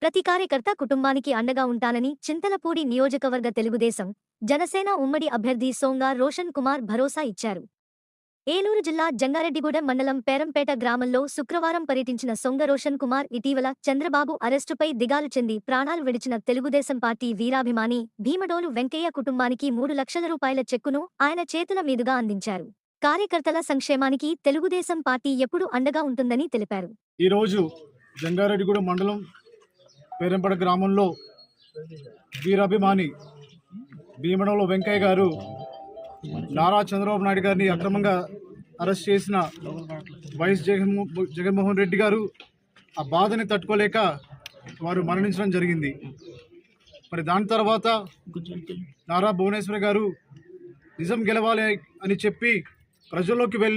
ప్రతి కార్యకర్త కుటుంబానికి అండగా ఉంటానని చింతలపూడి నియోజకవర్గ తెలుగుదేశం, జనసేన ఉమ్మడి అభ్యర్థి సోంగా రోషన్ కుమార్ భరోసా ఇచ్చారు. ఏలూరు జిల్లా జంగారెడ్డిగూడెం మండలం పేరంపేట గ్రామంలో శుక్రవారం పర్యటించిన సొంగ రోషన్ కుమార్ ఇటీవల చంద్రబాబు అరెస్టుపై దిగాలు చెంది ప్రాణాలు విడిచిన తెలుగుదేశం పార్టీ వీరాభిమాని భీమడోలు వెంకయ్య కుటుంబానికి 3 లక్షల రూపాయల చెక్కును ఆయన చేతుల మీదుగా అందించారు. కార్యకర్తల సంక్షేమానికి తెలుగుదేశం పార్టీ ఎప్పుడూ అండగా ఉంటుందని తెలిపారు. ఈరోజు జంగారెడ్డిగూడెం మండలం పేరంపేట గ్రామంలో వీరాభిమాని భీమడోలు వెంకయ్య గారు నారా చంద్రబాబు నాయుడు గారిని అక్రమంగా అరెస్ట్ చేసిన వైఎస్ జగన్మోహన్ రెడ్డి గారు ఆ బాధని తట్టుకోలేక వారు మరణించడం జరిగింది. మరి దాని తర్వాత నారా భువనేశ్వర్ గారు నిజం గెలవాలి అని చెప్పి ప్రజల్లోకి వెళ్ళి